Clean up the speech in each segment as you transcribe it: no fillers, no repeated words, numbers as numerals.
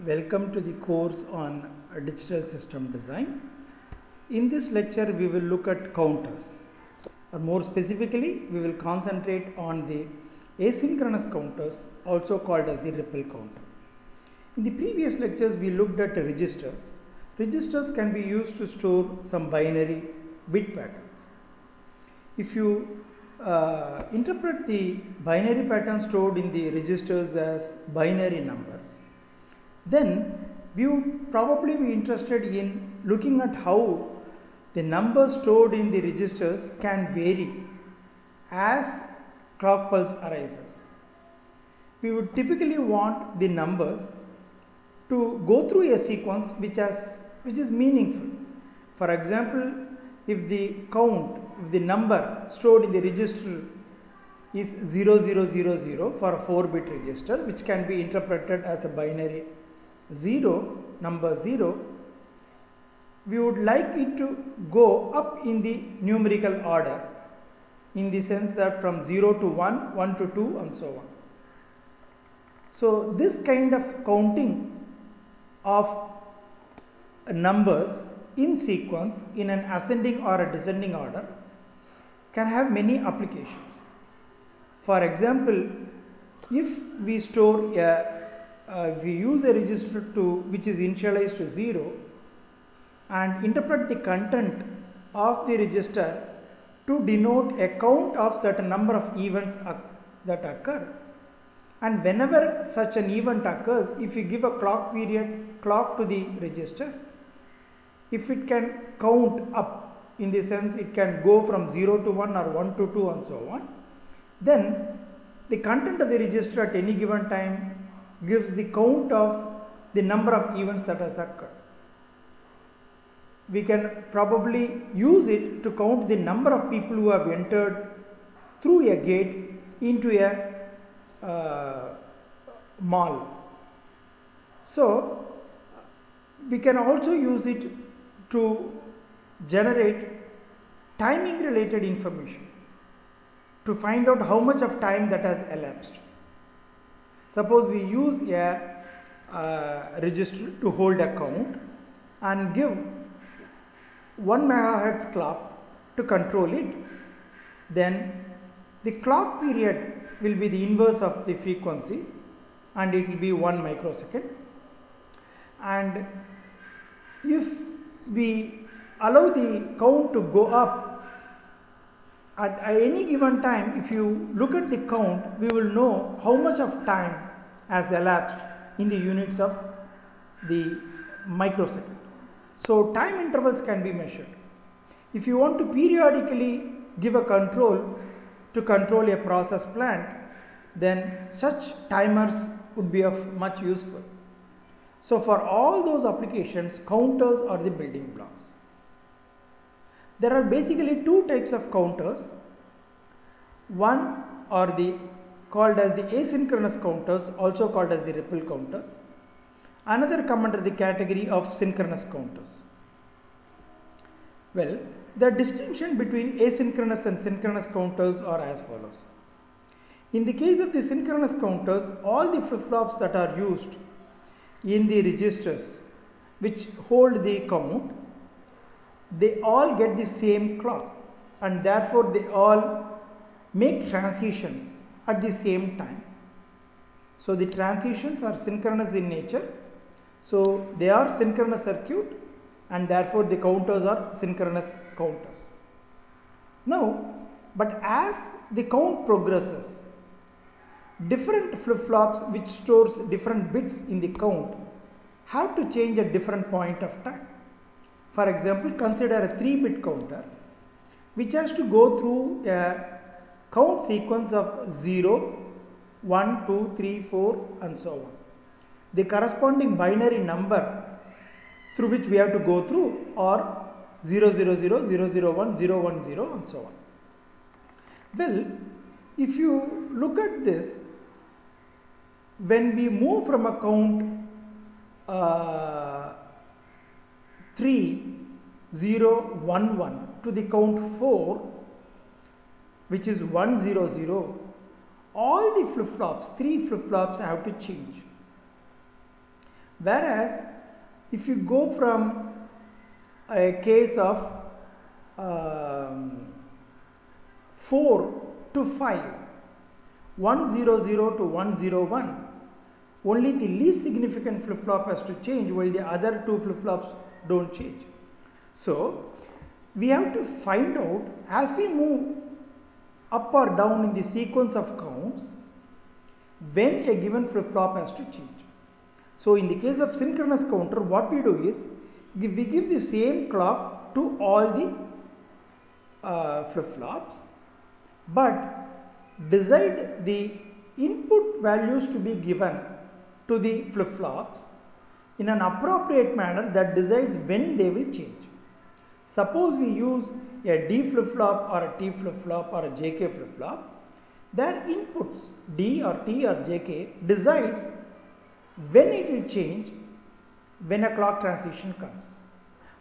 Welcome to the course on digital system design. In this lecture, we will look at counters, or more specifically, we will concentrate on the asynchronous counters, also called as the ripple counter. In the previous lectures, we looked at registers. Registers can be used to store some binary bit patterns. If you interpret the binary pattern stored in the registers as binary numbers, then we would probably be interested in looking at how the numbers stored in the registers can vary as clock pulse arises. We would typically want the numbers to go through a sequence which is meaningful. For example, if the number stored in the register is 0000 for a 4-bit register, which can be interpreted as a binary number 0, we would like it to go up in the numerical order, in the sense that from 0 to 1, 1 to 2 and so on. So this kind of counting of numbers in sequence in an ascending or a descending order can have many applications. For example, if we store we use a register which is initialized to 0 and interpret the content of the register to denote a count of certain number of events that occur, and whenever such an event occurs, if you give a clock to the register, if it can count up, in the sense it can go from 0 to 1 or 1 to 2 and so on, then the content of the register at any given time gives the count of the number of events that has occurred. We can probably use it to count the number of people who have entered through a gate into a mall. So we can also use it to generate timing related information, to find out how much of time that has elapsed. Suppose we use a register to hold a count and give 1 megahertz clock to control it, then the clock period will be the inverse of the frequency and it will be 1 microsecond. And if we allow the count to go up at any given time, if you look at the count, we will know how much of time has elapsed in the units of the microsecond. So time intervals can be measured. If you want to periodically give a control to control a process plant, then such timers would be of much useful. So for all those applications, counters are the building blocks. There are basically two types of counters. One are called as the asynchronous counters, also called as the ripple counters. Another come under the category of synchronous counters. Well, the distinction between asynchronous and synchronous counters are as follows. In the case of the synchronous counters, all the flip-flops that are used in the registers which hold the count, they all get the same clock, and therefore they all make transitions at the same time. So the transitions are synchronous in nature. So they are synchronous circuit, and therefore the counters are synchronous counters. Now, but as the count progresses, different flip-flops which stores different bits in the count have to change at different point of time. For example, consider a 3-bit counter which has to go through a count sequence of 0, 1, 2, 3, 4 and so on. The corresponding binary number through which we have to go through are 000, 001, 010 and so on. Well, if you look at this, when we move from a count 3011 to the count 4, which is 100, all the flip-flops, 3 flip-flops have to change. Whereas if you go from a case of 4 to 5, 100 to 101, only the least significant flip-flop has to change while the other two flip-flops don't change. So we have to find out, as we move up or down in the sequence of counts, when a given flip-flop has to change. So in the case of synchronous counter, what we do is we give the same clock to all the flip-flops, but decide the input values to be given to the flip-flops in an appropriate manner that decides when they will change. Suppose we use a D flip-flop or a T flip-flop or a JK flip-flop, their inputs D or T or JK decides when it will change when a clock transition comes.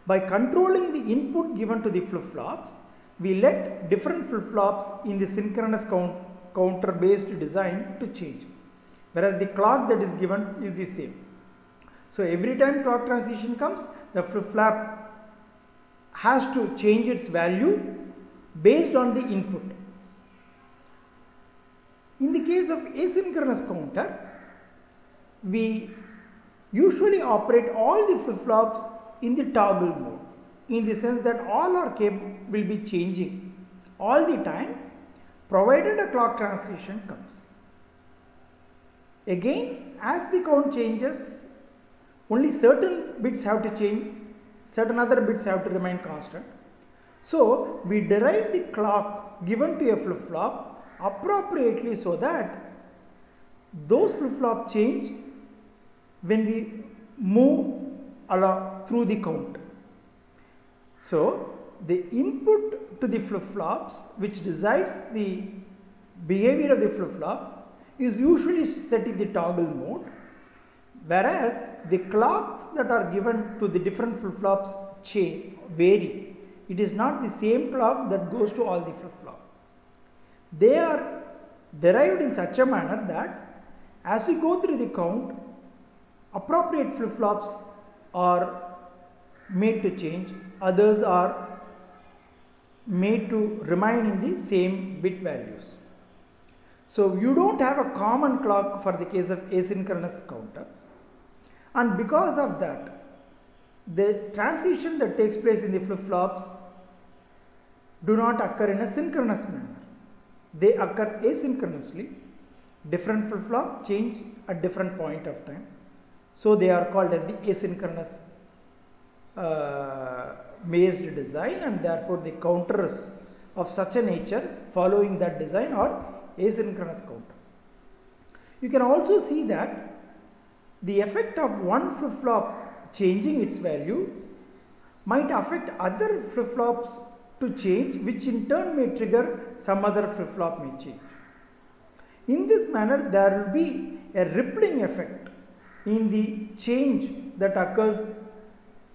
By controlling the input given to the flip-flops, we let different flip-flops in the synchronous counter based design to change, whereas the clock that is given is the same. So every time clock transition comes, the flip-flop has to change its value based on the input. In the case of asynchronous counter, we usually operate all the flip-flops in the toggle mode, in the sense that all our will be changing all the time provided a clock transition comes. Again, as the count changes, only certain bits have to change, certain other bits have to remain constant. So we derive the clock given to a flip-flop appropriately so that those flip-flop change when we move along through the count. So the input to the flip-flops which decides the behavior of the flip-flop is usually set in the toggle mode, whereas the clocks that are given to the different flip-flops vary. It is not the same clock that goes to all the flip-flops. They are derived in such a manner that as we go through the count, appropriate flip-flops are made to change, others are made to remain in the same bit values. So you don't have a common clock for the case of asynchronous counters, and because of that, the transition that takes place in the flip-flops do not occur in a synchronous manner. They occur asynchronously. Different flip-flop change at different point of time. So they are called as the asynchronous based design, and therefore the counters of such a nature following that design are asynchronous counter. You can also see that the effect of one flip-flop changing its value might affect other flip-flops to change, which in turn may trigger some other flip-flop may change. In this manner, there will be a rippling effect in the change that occurs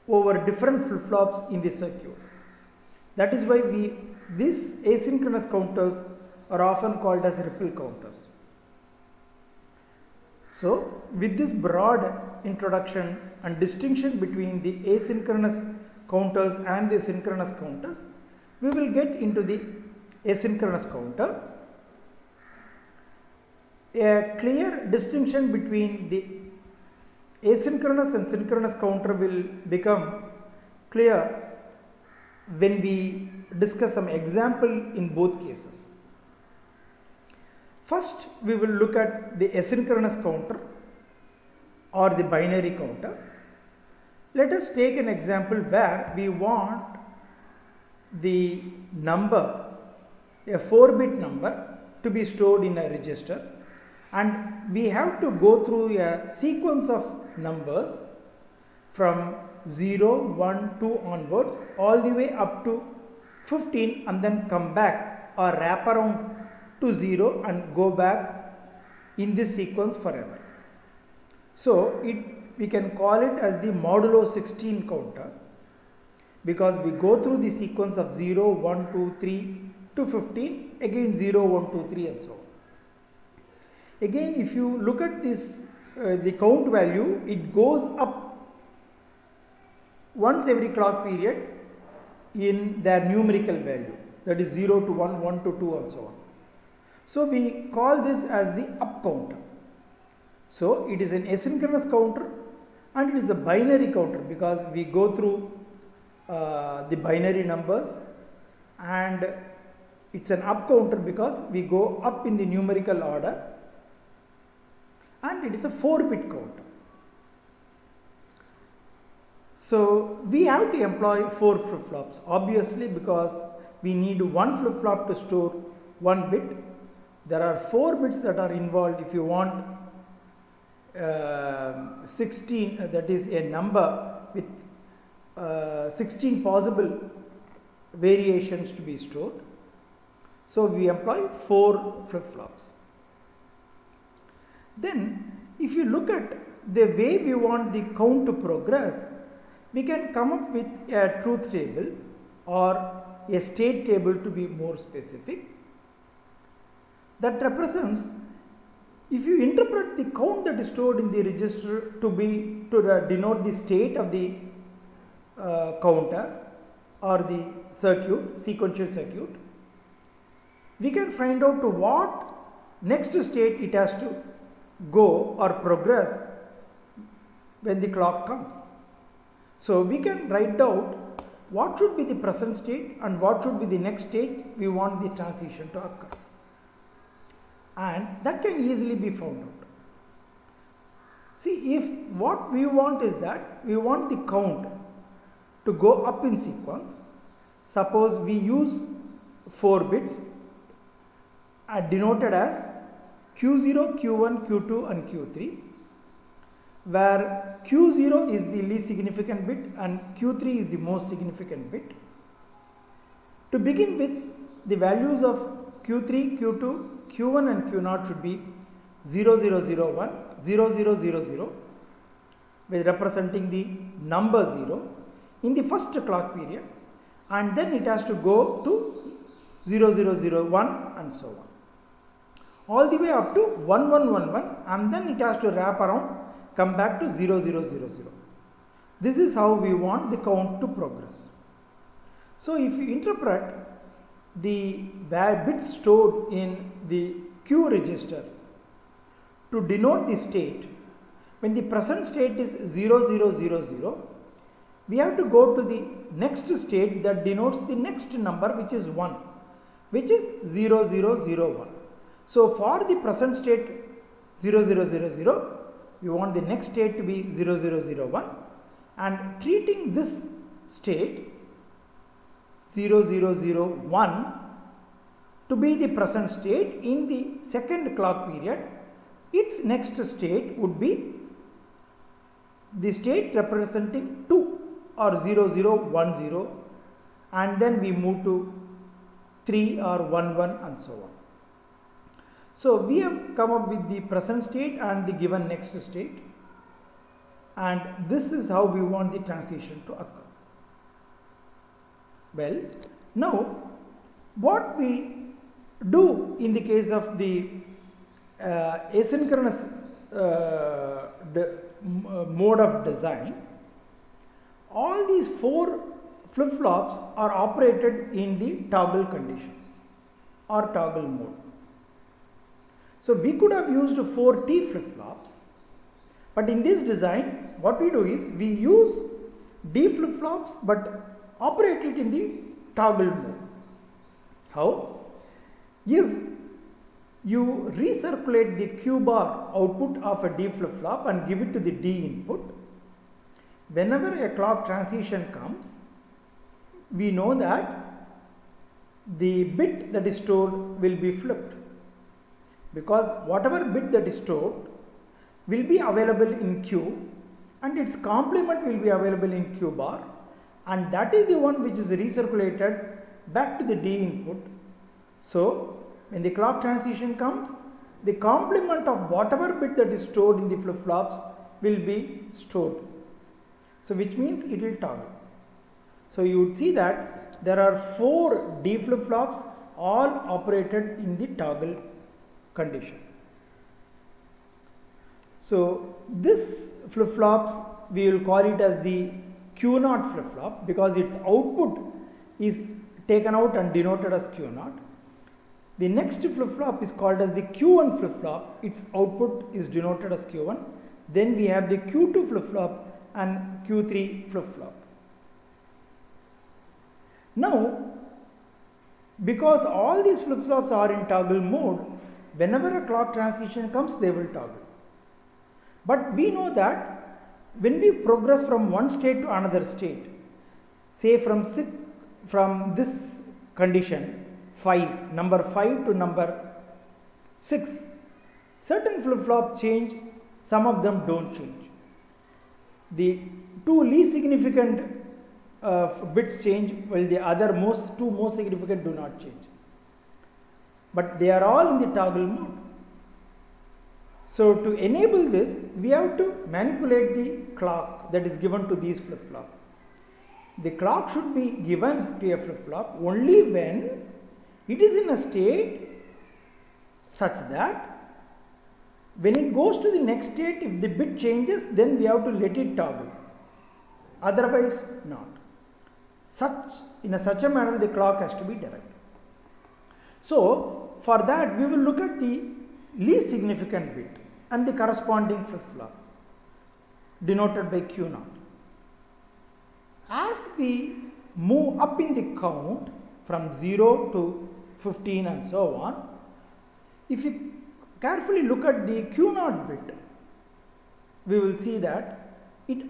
over different flip-flops in the circuit. That is why these asynchronous counters are often called as ripple counters. So, with this broad introduction and distinction between the asynchronous counters and the synchronous counters, we will get into the asynchronous counter. A clear distinction between the asynchronous and synchronous counter will become clear when we discuss some example in both cases. First, we will look at the asynchronous counter or the binary counter. Let us take an example where we want the number, a 4-bit number, to be stored in a register, and we have to go through a sequence of numbers from 0, 1, 2 onwards all the way up to 15, and then come back or wrap around to 0 and go back in this sequence forever. So we can call it as the modulo 16 counter, because we go through the sequence of 0, 1, 2, 3 to 15, again 0, 1, 2, 3 and so on. Again, if you look at this the count value, it goes up once every clock period in their numerical value, that is 0 to 1, 1 to 2 and so on. So we call this as the up counter. So it is an asynchronous counter and it is a binary counter because we go through the binary numbers, and it's an up counter because we go up in the numerical order, and it is a 4-bit counter. So we have to employ 4 flip-flops, obviously, because we need one flip-flop to store 1 bit. There are 4 bits that are involved if you want 16, that is a number with 16 possible variations to be stored. So we employ 4 flip-flops. Then if you look at the way we want the count to progress, we can come up with a truth table or a state table to be more specific, that represents, if you interpret the count that is stored in the register to denote the state of the counter or the circuit, sequential circuit, we can find out to what next state it has to go or progress when the clock comes. So we can write down what should be the present state and what should be the next state we want the transition to occur, and that can easily be found out. See, if what we want is that we want the count to go up in sequence, suppose we use 4 bits denoted as Q0, Q1, Q2 and Q3, where Q0 is the least significant bit and Q3 is the most significant bit. To begin with, the values of Q3, Q2, Q1 and Q0 should be 0001, 0000, with representing the number 0 in the first clock period, and then it has to go to 0001 and so on, all the way up to 1111, and then it has to wrap around, come back to 0000. This is how we want the count to progress. So if you interpret the bits stored in the Q register to denote the state, when the present state is 0000, we have to go to the next state that denotes the next number, which is 1, which is 0001. So for the present state 0000, we want the next state to be 0001, and treating this state 0001 to be the present state in the second clock period, its next state would be the state representing 2 or 0010, and then we move to 3 or 11 and so on. So we have come up with the present state and the given next state, and this is how we want the transition to occur. Well, now what we do in the case of the asynchronous mode of design, all these 4 flip-flops are operated in the toggle condition or toggle mode. So we could have used 4 T flip-flops, but in this design what we do is we use D flip-flops but operate it in the toggle mode. How? If you recirculate the Q bar output of a D flip-flop and give it to the D input, whenever a clock transition comes, we know that the bit that is stored will be flipped, because whatever bit that is stored will be available in Q and its complement will be available in Q bar, and that is the one which is recirculated back to the D input. So when the clock transition comes, the complement of whatever bit that is stored in the flip-flops will be stored. So which means it will toggle. So you would see that there are 4 D flip-flops all operated in the toggle condition. So this flip-flops, we will call it as the Q0 flip-flop because its output is taken out and denoted as Q0. The next flip-flop is called as the Q1 flip-flop, its output is denoted as Q1. Then we have the Q2 flip-flop and Q3 flip-flop. Now, because all these flip-flops are in toggle mode, whenever a clock transition comes, they will toggle. But we know that when we progress from one state to another state, say from this condition 5, number 5 to number 6, certain flip-flop change, some of them don't change. The two least significant bits change, while the other two most significant do not change. But they are all in the toggle mode. So to enable this, we have to manipulate the clock that is given to these flip-flop. The clock should be given to a flip-flop only when it is in a state such that when it goes to the next state, if the bit changes, then we have to let it toggle. Otherwise, not. In such a manner, the clock has to be derived. So, for that, we will look at the least significant bit and the corresponding flip-flop denoted by Q0. As we move up in the count from 0 to 15 and so on, if you carefully look at the Q0 bit, we will see that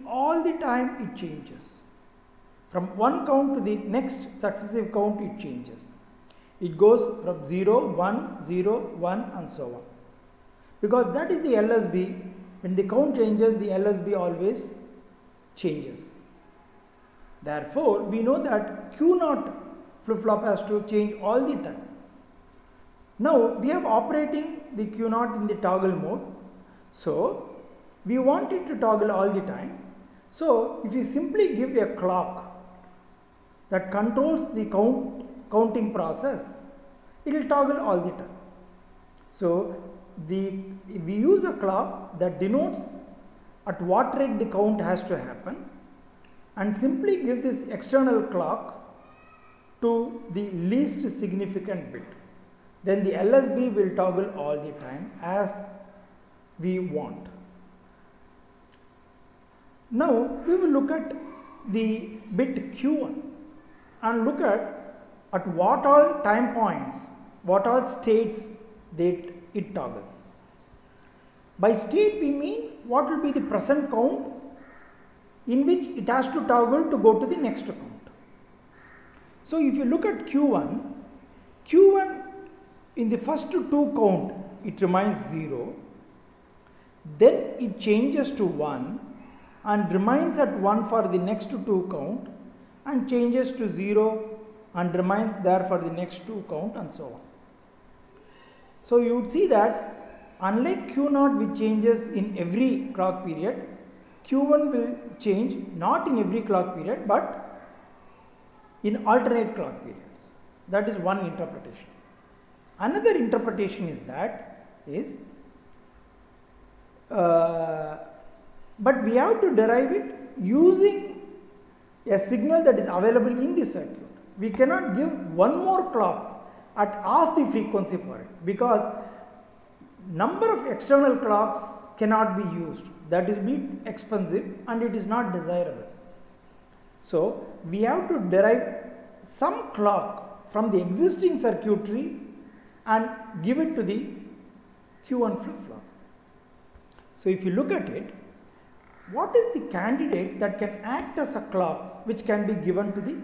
all the time it changes. From one count to the next successive count, it changes. It goes from 0, 1, 0, 1 and so on. Because that is the LSB, when the count changes, the LSB always changes. Therefore, we know that Q0 flip-flop has to change all the time. Now, we have operating the Q0 in the toggle mode. So, we want it to toggle all the time. So, if you simply give a clock that controls the counting process, it will toggle all the time. So, we use a clock that denotes at what rate the count has to happen, and simply give this external clock to the least significant bit. Then the LSB will toggle all the time as we want. Now, we will look at the bit Q1 and look at what all time points, what all states that it toggles. By state, we mean what will be the present count in which it has to toggle to go to the next count. So, if you look at Q1 in the first two count, it remains 0, then it changes to 1 and remains at 1 for the next two count, and changes to 0 and remains there for the next two count and so on. So, you would see that unlike Q0 which changes in every clock period, Q1 will change not in every clock period but in alternate clock periods. That is one interpretation. Another interpretation is but we have to derive it using a signal that is available in the circuit. We cannot give one more clock at half the frequency for it, because number of external clocks cannot be used. That will be expensive and it is not desirable. So, we have to derive some clock from the existing circuitry and give it to the Q1 flip-flop. So, if you look at it, what is the candidate that can act as a clock which can be given to the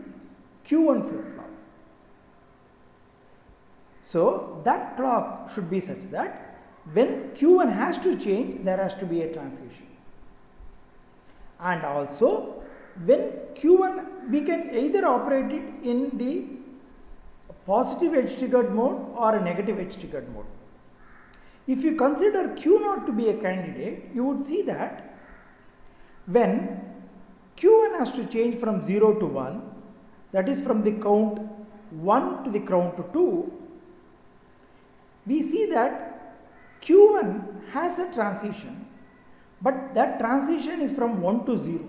Q1 flip-flop? So, that clock should be such that when Q1 has to change, there has to be a transition. And also, when Q1, we can either operate it in the positive edge-triggered mode or a negative edge-triggered mode. If you consider Q0 to be a candidate, you would see that when Q1 has to change from 0 to 1, that is from the count 1 to the count 2, we see that Q1 has a transition but that transition is from 1 to 0.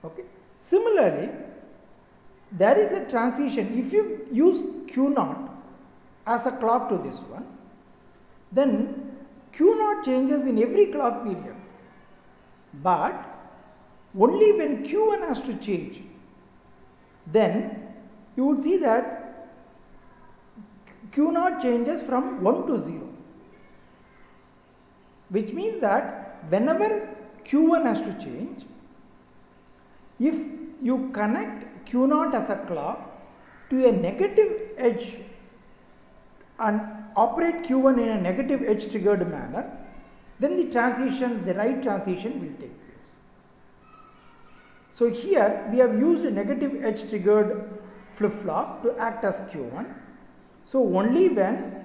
Okay. Similarly, there is a transition. If you use Q0 as a clock to this one, then Q0 changes in every clock period, but only when Q1 has to change, then you would see that Q0 changes from 1 to 0, which means that whenever Q1 has to change, if you connect Q0 as a clock to a negative edge and operate Q1 in a negative edge triggered manner, then the transition, the right transition will take place. So here we have used a negative edge triggered flip flop to act as Q1. So only when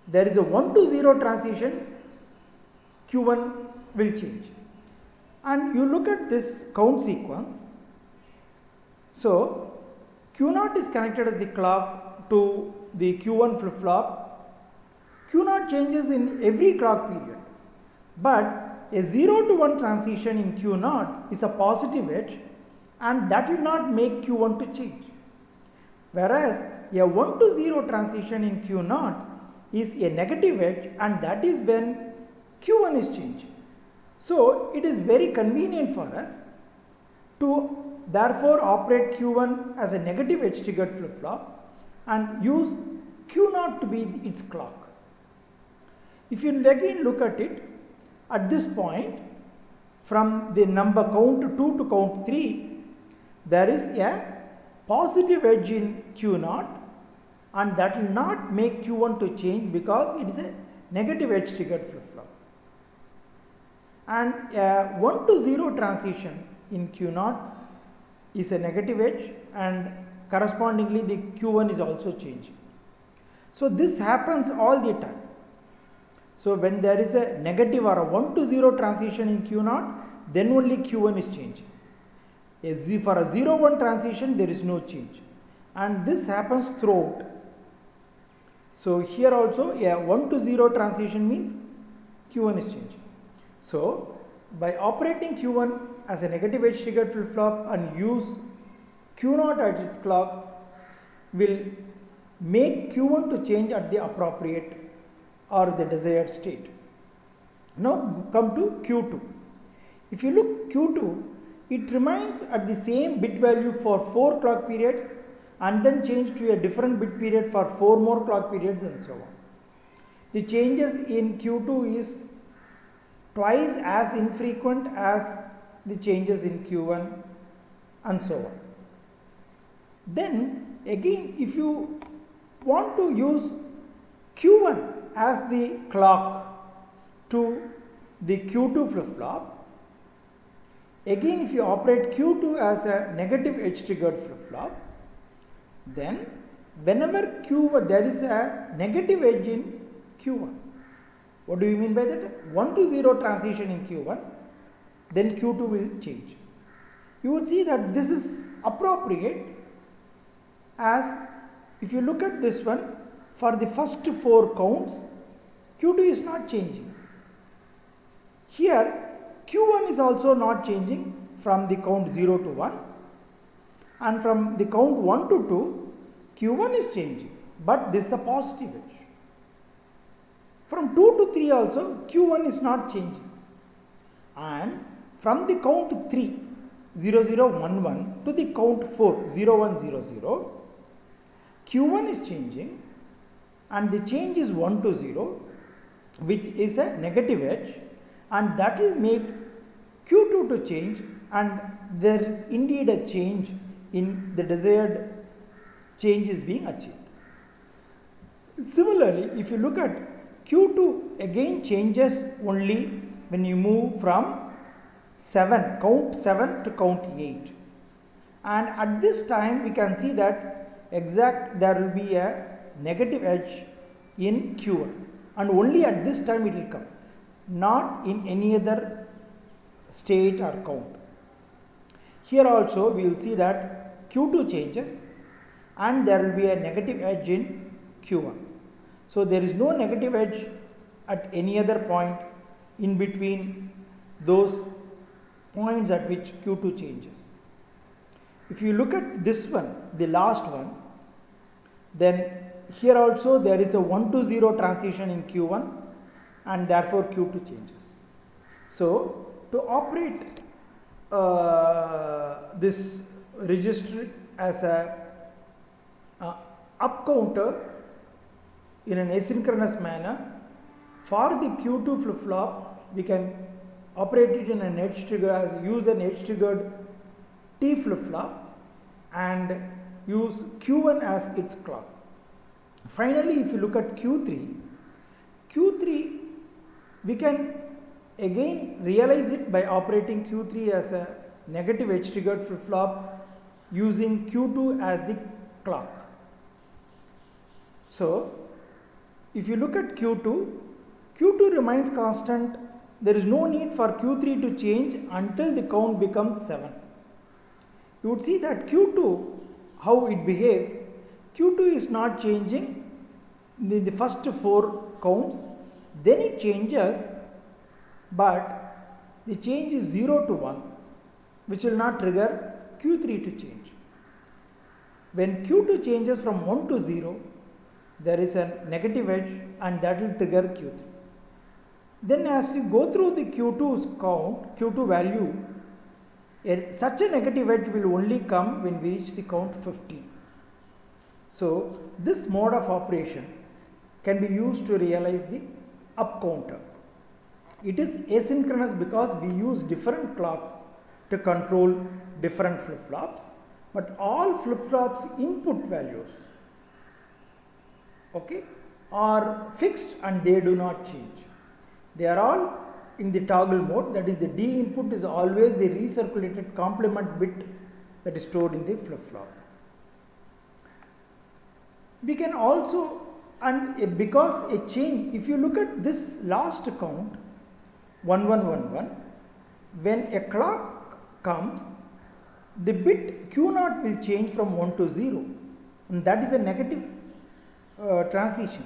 there is a 1 to 0 transition, Q1 will change. And you look at this count sequence. So Q0 is connected as the clock to the Q1 flip flop. Q0 changes in every clock period, but a 0 to 1 transition in Q0 is a positive edge, and that will not make Q1 to change. Whereas a 1 to 0 transition in Q0 is a negative edge, and that is when Q1 is changing. So it is very convenient for us to therefore operate Q1 as a negative edge triggered flip flop and use Q0 to be its clock. If you again look at it, at this point, from the number count 2 to count 3, there is a positive edge in Q0, and that will not make Q1 to change because it is a negative edge triggered flip flop. And a 1 to 0 transition in Q0 is a negative edge, and correspondingly the Q1 is also changing. So this happens all the time. So when there is a negative or a 1 to 0 transition in Q0, then only Q1 is changing. For a 0-1 transition, there is no change, and this happens throughout. So here also a 1 to 0 transition means Q1 is changing. So by operating Q1 as a negative edge triggered flip flop and use Q0 as its clock will make Q1 to change at the appropriate or the desired state. Now come to Q2. If you look Q2, it remains at the same bit value for 4 clock periods and then change to a different bit period for 4 more clock periods and so on. The changes in Q2 is twice as infrequent as the changes in Q1 and so on. Then again, if you want to use Q1 as the clock to the Q2 flip flop, again if you operate Q2 as a negative edge triggered flip flop, then whenever Q1 there is a negative edge in Q1. What do you mean by that? 1 to 0 transition in Q1, then Q2 will change. You would see that this is appropriate, as if you look at this one, for the first 4 counts, Q2 is not changing. Here Q1 is also not changing from the count 0 to 1, and from the count 1 to 2, Q1 is changing, but this is a positive edge. From 2 to 3 also Q1 is not changing, and from the count 3 0 0 1 1 to the count 4 0 1 0 0, Q1 is changing, and the change is 1 to 0, which is a negative edge, and that will make Q2 to change, and there is indeed a change in the desired change is being achieved. Similarly, if you look at Q2, again changes only when you move from count 7 to count 8, and at this time we can see that there will be a negative edge in Q1, and only at this time it will come, not in any other state or count. Here also we will see that Q2 changes and there will be a negative edge in Q1. So there is no negative edge at any other point in between those points at which Q2 changes. If you look at this one, the last one, then here also there is a 1 to 0 transition in Q1 and therefore Q2 changes. So, to operate this register as a up counter in an asynchronous manner, for the Q2 flip flop we can operate it in an edge trigger as use an edge triggered T flip flop and use Q1 as its clock. Finally, if you look at Q3 we can again realize it by operating Q3 as a negative edge triggered flip flop using Q2 as the clock. So, if you look at Q2 remains constant. There is no need for Q3 to change until the count becomes 7. You would see that Q2, how it behaves, Q2 is not changing in the first 4 counts, then it changes, but the change is 0 to 1, which will not trigger Q3 to change. When Q2 changes from 1 to 0, there is a negative edge and that will trigger Q3. Then as you go through the Q2's count, Q2 value, such a negative edge will only come when we reach the count 15. So, this mode of operation can be used to realize the up counter. It is asynchronous because we use different clocks to control different flip flops, but all flip flops input values, okay, are fixed and they do not change. They are all in the toggle mode, that is the D input is always the recirculated complement bit that is stored in the flip flop. We can also, and because a change, if you look at this last count 1111, when a clock comes, the bit Q0 will change from 1 to 0, and that is a negative transition,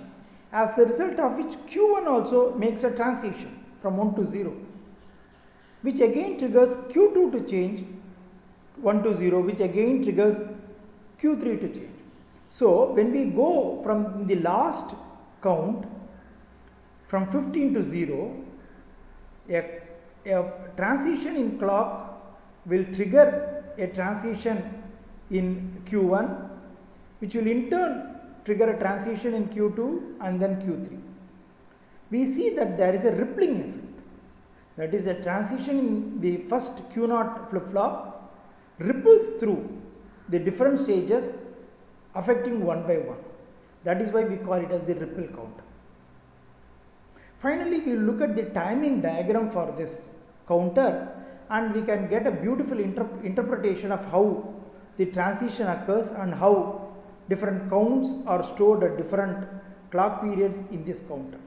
as a result of which Q1 also makes a transition from 1 to 0, which again triggers Q2 to change 1 to 0, which again triggers Q3 to change. So, when we go from the last count from 15 to 0, a transition in clock will trigger a transition in Q1, which will in turn trigger a transition in Q2 and then Q3. We see that there is a rippling effect, that is a transition in the first Q0 flip flop ripples through the different stages affecting one by one. That is why we call it as the ripple counter. Finally, we will look at the timing diagram for this counter and we can get a beautiful interpretation of how the transition occurs and how different counts are stored at different clock periods in this counter.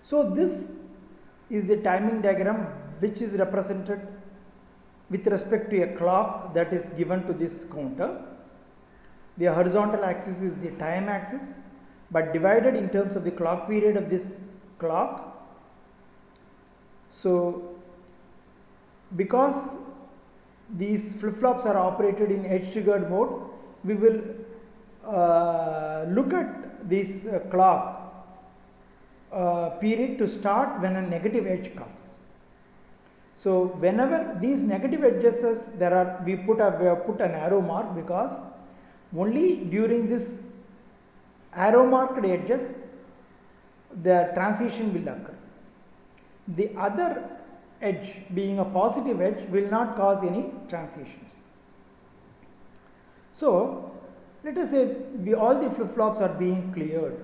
So, this is the timing diagram which is represented with respect to a clock that is given to this counter. The horizontal axis is the time axis, but divided in terms of the clock period of this clock. So, because these flip flops are operated in edge triggered mode, we will look at this clock period to start when a negative edge comes. So, whenever these negative edges we have put an arrow mark, because only during this arrow marked edges the transition will occur. The other edge, being a positive edge, will not cause any transitions. So, let us say all the flip flops are being cleared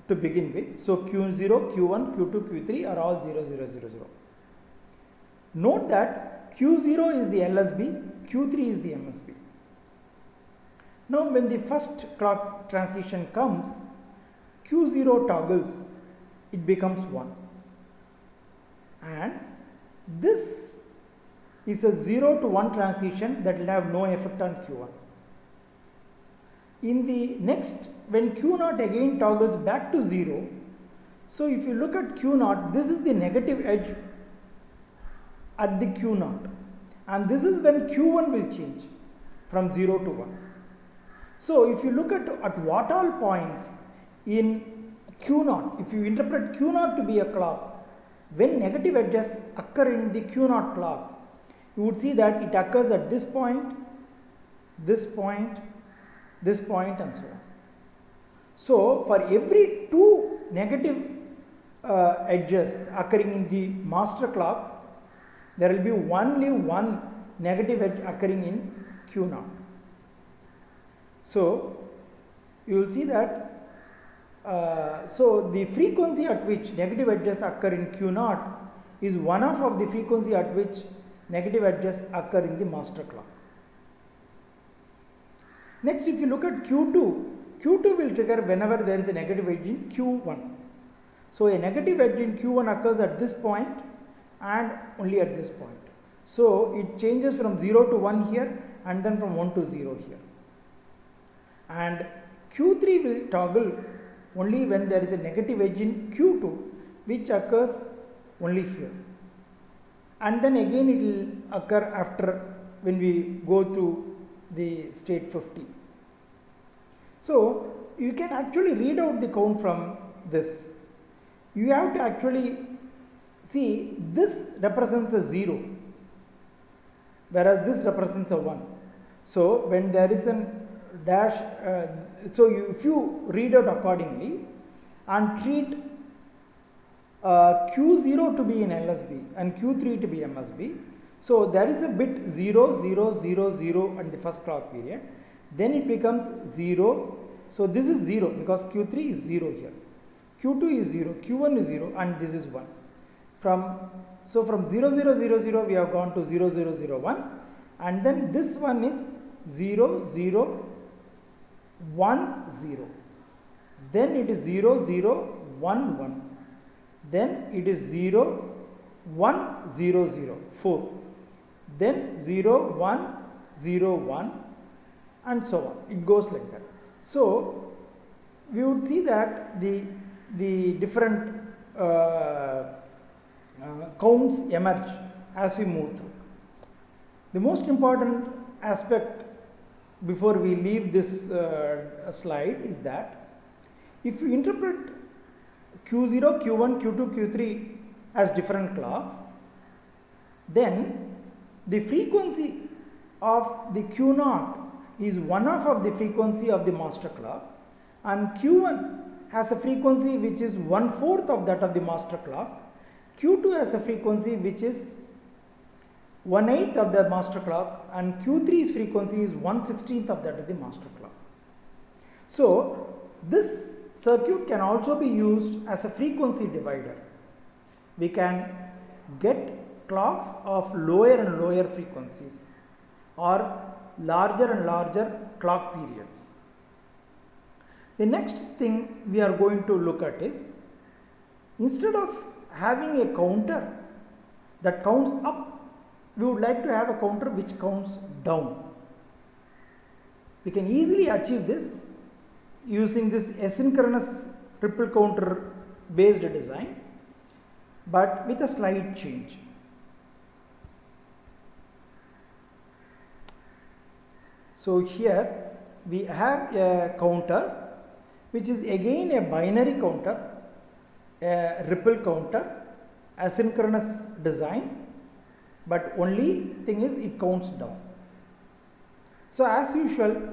to begin with. So, Q0, Q1, Q2, Q3 are all 0, 0, 0, 0. Note that Q0 is the LSB, Q3 is the MSB. Now, when the first clock transition comes, Q0 toggles, it becomes 1, and this is a 0 to 1 transition that will have no effect on Q1. In the next, when Q0 again toggles back to 0, So if you look at Q naught, this is the negative edge at the Q naught, and this is when Q1 will change from 0 to 1. So if you look at what all points in Q naught, if you interpret Q naught to be a clock, when negative edges occur in the Q naught clock, you would see that it occurs at this point, this point, this point, and so on. So for every two negative edges occurring in the master clock, there will be only one negative edge occurring in Q naught. So you will see that so the frequency at which negative edges occur in Q naught is one half of the frequency at which negative edges occur in the master clock. Next, if you look at Q2, Q2 will trigger whenever there is a negative edge in Q1. So a negative edge in Q1 occurs at this point and only at this point. So it changes from 0 to 1 here and then from 1 to 0 here. And Q3 will toggle only when there is a negative edge in Q2, which occurs only here. And then again it will occur after when we go to the state 50. So you can actually read out the count from this. You have to actually see this represents a 0, whereas this represents a 1. So when there is a dash, if you read out accordingly and treat Q0 to be in LSB and Q3 to be MSB, so there is a bit 0, 0, 0, 0 at the first clock period, then it becomes 0. So this is 0 because Q3 is 0 here, Q2 is 0, Q1 is 0, and this is 1. From 0, 0, 0, 0 we have gone to 0, 0, 0, 1, and then this one is 0, 0, 1, 0, then it is 0, 0, 1, 1, then it is 0, 1, 0, 0, 4, then 0, 1, 0, 1, and so on. It goes like that. So we would see that the different counts emerge as we move through. The most important aspect before we leave this slide is that if you interpret Q0, Q1, Q2, Q3 as different clocks, then the frequency of the Q0 is one half of the frequency of the master clock, and Q1 has a frequency which is 1/4 of that of the master clock, Q2 has a frequency which is 1/8 of the master clock, and Q3's frequency is 1/16 of that of the master clock. So this circuit can also be used as a frequency divider. We can get clocks of lower and lower frequencies or larger and larger clock periods. The next thing we are going to look at is, instead of having a counter that counts up, we would like to have a counter which counts down. We can easily achieve this using this asynchronous ripple counter based design, but with a slight change. So here we have a counter which is again a binary counter, a ripple counter, asynchronous design, but only thing is it counts down. So as usual,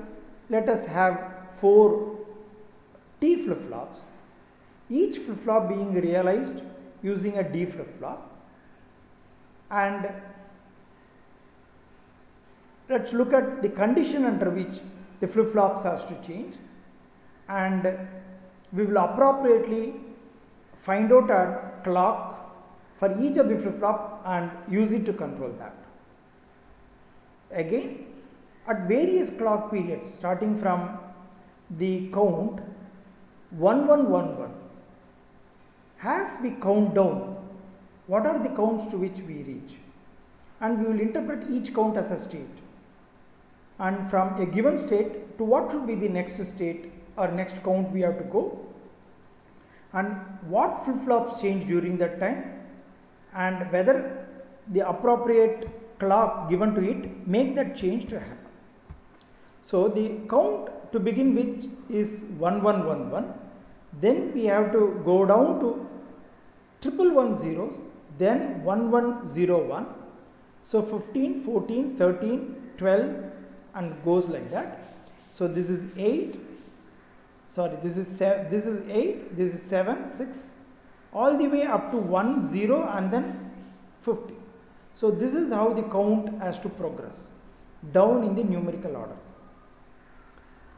let us have 4 T flip-flops, each flip-flop being realized using a D flip-flop, and let's look at the condition under which the flip-flops has to change, and we will appropriately find out a clock for each of the flip-flop and use it to control that. Again, at various clock periods starting from the count 1111, as we count down, what are the counts to which we reach, and we will interpret each count as a state, and from a given state to what should be the next state or next count we have to go, and what flip-flops change during that time, and whether the appropriate clock given to it make that change to happen. So the count to begin with is 1111, then we have to go down to triple one zeros, then 1101. So 15, 14, 13, 12 and goes like that. So this is 8, sorry, this is 8, this is 7, 6, all the way up to 1, 0 and then 50. So this is how the count has to progress down in the numerical order.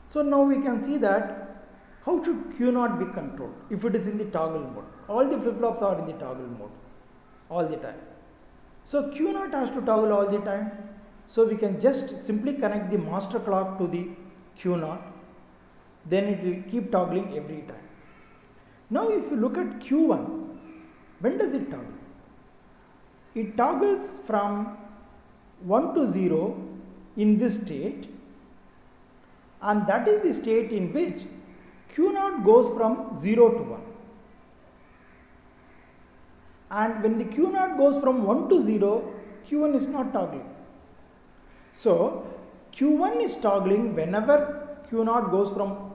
So now we can see that how should Q0 be controlled if it is in the toggle mode. All the flip-flops are in the toggle mode all the time. So Q0 has to toggle all the time. So we can just simply connect the master clock to the Q0, then it will keep toggling every time. Now if you look at Q1, when does it toggle? It toggles from 1 to 0 in this state, and that is the state in which Q0 goes from 0 to 1. And when the Q0 goes from 1 to 0, Q1 is not toggling. So Q1 is toggling whenever Q0 goes from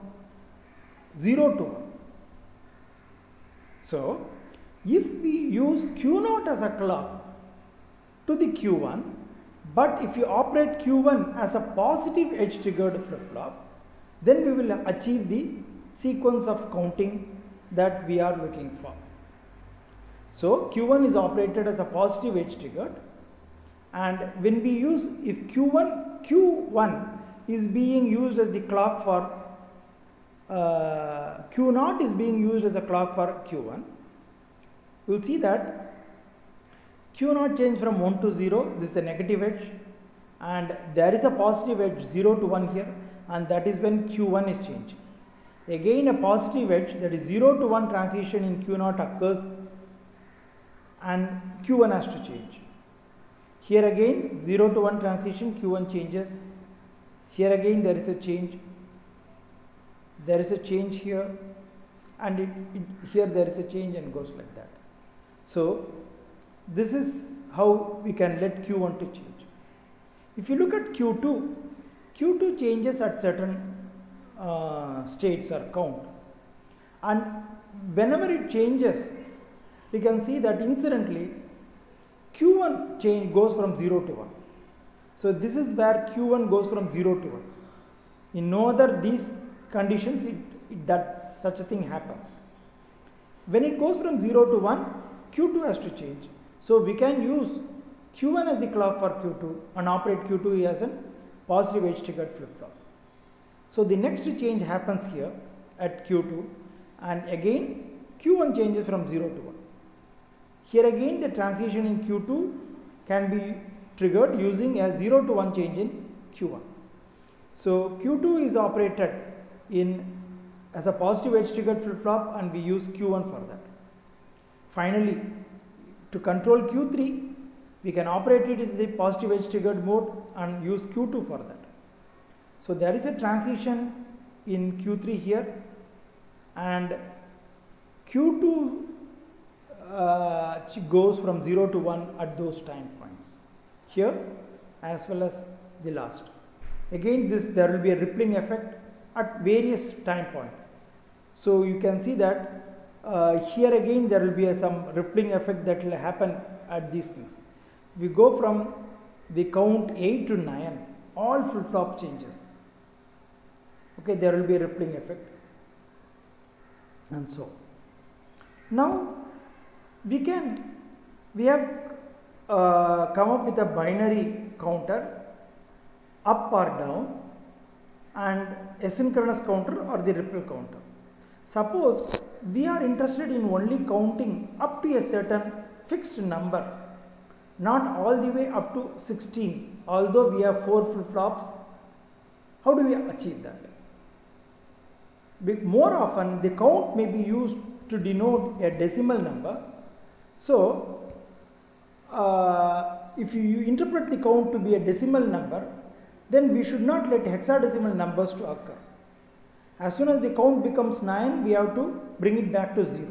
0 to 1. So if we use Q0 as a clock to the Q1, but if you operate Q1 as a positive edge triggered flip-flop, then we will achieve the sequence of counting that we are looking for. So Q1 is operated as a positive edge triggered, and when we use, if Q1 is being used as the clock for Q0 is being used as a clock for Q1, we will see that Q0 change from 1 to 0, this is a negative edge, and there is a positive edge 0 to 1 here, and that is when Q1 is changing. Again a positive edge, that is 0 to 1 transition in Q0 occurs, and Q1 has to change. Here again 0 to 1 transition, Q1 changes. Here again there is a change. There is a change here, and here there is a change and goes like that. So this is how we can let Q1 to change. If you look at Q2, Q2 changes at certain states or count, and whenever it changes, we can see that incidentally Q1 change goes from 0 to 1. So this is where Q1 goes from 0 to 1. In no other these conditions that such a thing happens. When it goes from 0 to 1, Q2 has to change. So we can use Q1 as the clock for Q2 and operate Q2 as a positive edge triggered flip-flop. So the next change happens here at Q2, and again Q1 changes from 0 to 1. Here again the transition in Q2 can be triggered using a 0 to 1 change in Q1. So Q2 is operated in as a positive edge triggered flip-flop, and we use Q1 for that. Finally, to control Q3, we can operate it in the positive edge triggered mode and use Q2 for that. So there is a transition in Q3 here, and Q2 goes from 0 to 1 at those time points here as well as the last. Again there will be a rippling effect at various time points. So you can see that here again there will be some rippling effect that will happen at these things. We go from the count 8 to 9, all flip-flop changes. Okay, there will be a rippling effect, and so. Now we have come up with a binary counter, up or down, and asynchronous counter or the ripple counter. Suppose we are interested in only counting up to a certain fixed number, not all the way up to 16, although we have 4 flip-flops. How do we achieve that? More often the count may be used to denote a decimal number. So if you interpret the count to be a decimal number, then we should not let hexadecimal numbers to occur. As soon as the count becomes 9, we have to bring it back to 0.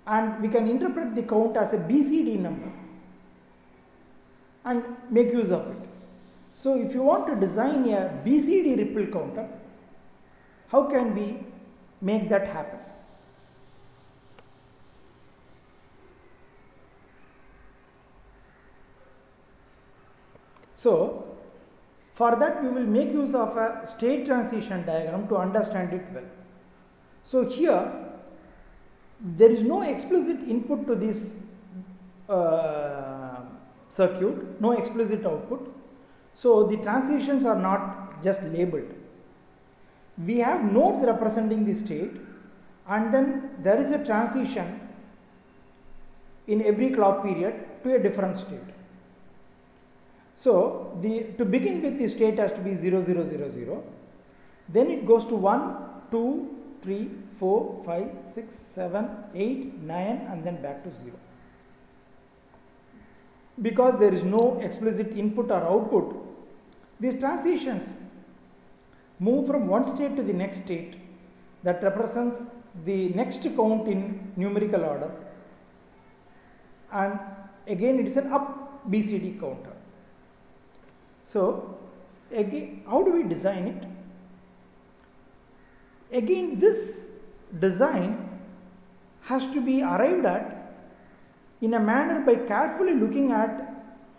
And we can interpret the count as a BCD number and make use of it. So if you want to design a BCD ripple counter, how can we make that happen? So for that we will make use of a state transition diagram to understand it well. So here there is no explicit input to this circuit, no explicit output. So the transitions are not just labeled. We have nodes representing the state, and then there is a transition in every clock period to a different state. So to begin with, the state has to be 0, 0, 0, 0. Then it goes to 1, 2, 3, 4, 5, 6, 7, 8, 9, and then back to 0. Because there is no explicit input or output, these transitions move from one state to the next state that represents the next count in numerical order, and again it is an up BCD counter. So again, how do we design it? Again, this design has to be arrived at in a manner by carefully looking at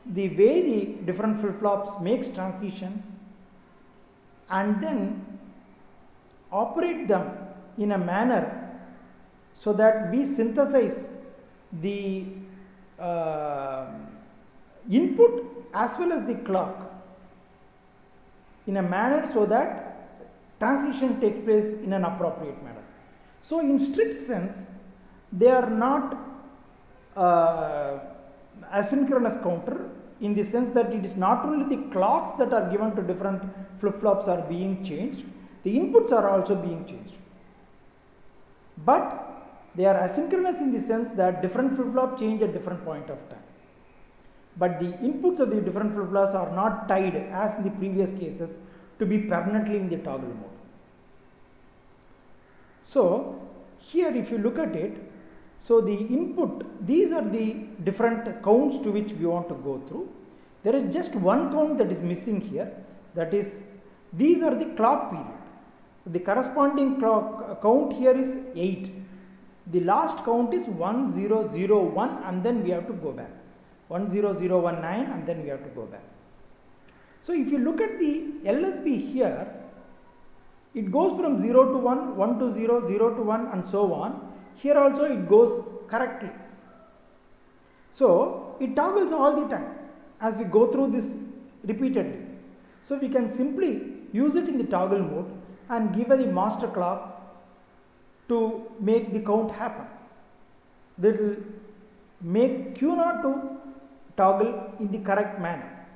the way the different flip-flops makes transitions and then operate them in a manner so that we synthesize the input as well as the clock in a manner so that transition takes place in an appropriate manner. So in strict sense, they are not asynchronous counter, in the sense that it is not only the clocks that are given to different flip-flops are being changed, the inputs are also being changed. But they are asynchronous in the sense that different flip-flops change at different point of time. But the inputs of the different flip-flops are not tied, as in the previous cases, to be permanently in the toggle mode. So here if you look at it, so the input, these are the different counts to which we want to go through. There is just one count that is missing here, that is, these are the clock period. The corresponding clock count here is 8. The last count is 1001, and then we have to go back. 10019, and then we have to go back. So if you look at the LSB here, it goes from 0 to 1, 1 to 0, 0 to 1, and so on. Here also it goes correctly. So it toggles all the time as we go through this repeatedly. So we can simply use it in the toggle mode and give the master clock to make the count happen. That will make Q0 to toggle in the correct manner.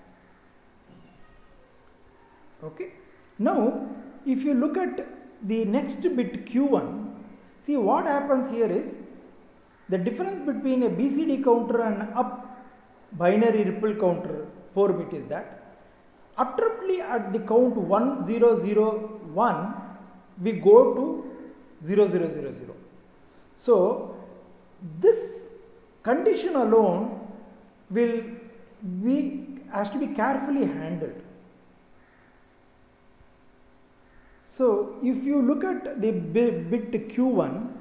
Okay. Now if you look at the next bit Q1, see what happens here is the difference between a BCD counter and up binary ripple counter 4-bit is that abruptly at the count 1001 we go to 0000. So this condition alone has to be carefully handled. So if you look at the bit Q1,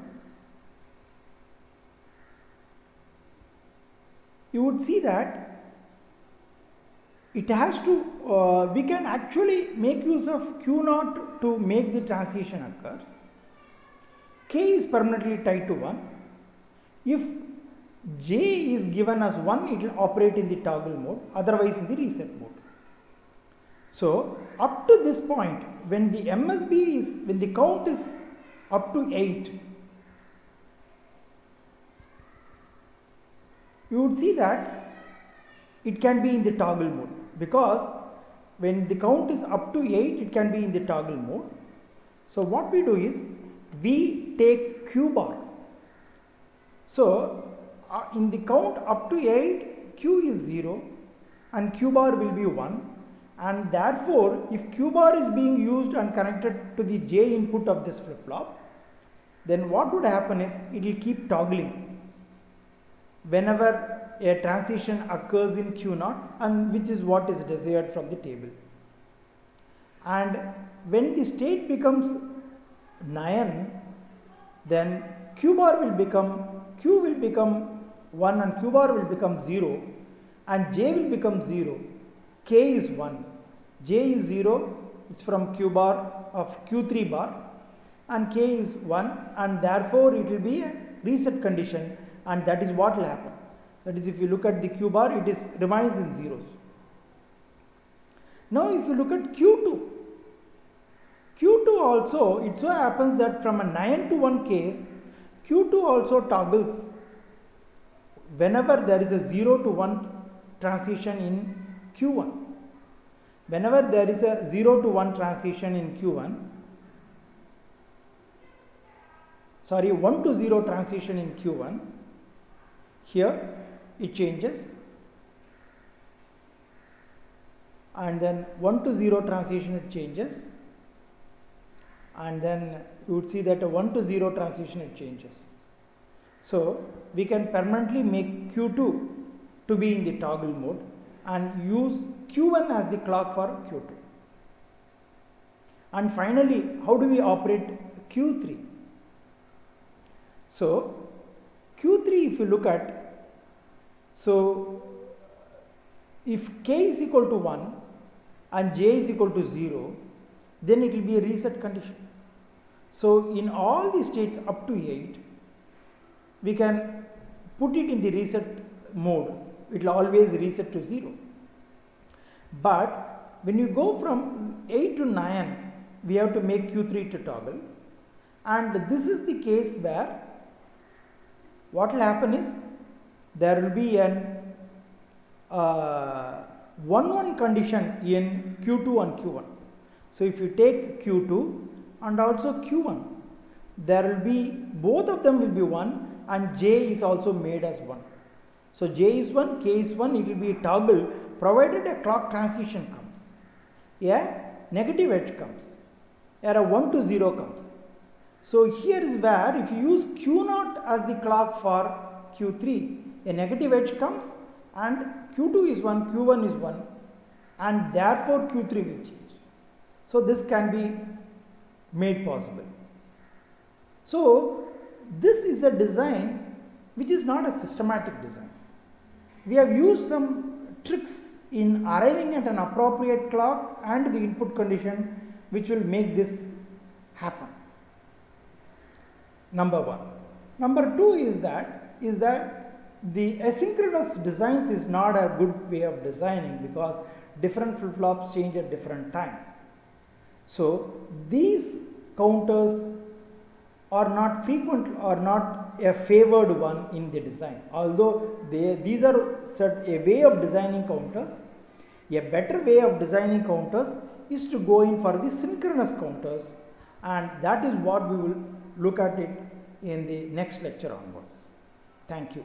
you would see that it has to, we can actually make use of Q0 to make the transition occurs. K is permanently tied to 1. If J is given as 1, it will operate in the toggle mode, otherwise in the reset mode. So up to this point, when the MSB is, when the count is up to 8, you would see that it can be in the toggle mode, because when the count is up to 8, it can be in the toggle mode. So what we do is we take Q bar. So in the count up to 8, Q is 0 and Q bar will be 1. and therefore if Q bar is being used and connected to the J input of this flip flop, then what would happen is it will keep toggling whenever a transition occurs in Q0, and which is what is desired from the table. And when the state becomes 9, then Q will become 1 and Q bar will become 0 and J will become 0, K is 1, J is 0, it's from Q bar of Q3 bar, and K is 1, and therefore it will be a reset condition, and that is what will happen. That is, if you look at the Q bar, it is remains in zeros. Now if you look at Q2 also, it so happens that from a 9 to 1 case, Q2 also toggles whenever there is a 0 to 1 transition in Q1. Whenever there is a 0 to 1 transition in Q1, 1 to 0 transition in Q1, here it changes, and then 1 to 0 transition it changes, and then you would see that a 1 to 0 transition it changes. So we can permanently make Q2 to be in the toggle mode and use Q1 as the clock for Q2. And finally, how do we operate Q3? So Q3, if you look at, so if K is equal to 1 and J is equal to 0, then it will be a reset condition. So in all the states up to 8, we can put it in the reset mode. It will always reset to 0. But when you go from 8 to 9, we have to make Q3 to toggle, and this is the case where what will happen is there will be an 1-1 condition in Q2 and Q1. So if you take Q2 and also Q1, there will be, both of them will be 1, and J is also made as 1. So J is 1, K is 1, it will be a toggle provided a clock transition comes, a negative edge comes, or a 1 to 0 comes. So here is where if you use Q0 as the clock for Q3, a negative edge comes and Q2 is 1, Q1 is 1, and therefore Q3 will change. So this can be made possible. So this is a design which is not a systematic design. We have used some tricks in arriving at an appropriate clock and the input condition which will make this happen. Number 1. Number 2 is that the asynchronous designs is not a good way of designing, because different flip flops change at different time. So these counters are not frequent or not a favored one in the design, although these are a way of designing counters. A better way of designing counters is to go in for the synchronous counters, and that is what we will look at it in the next lecture onwards. Thank you.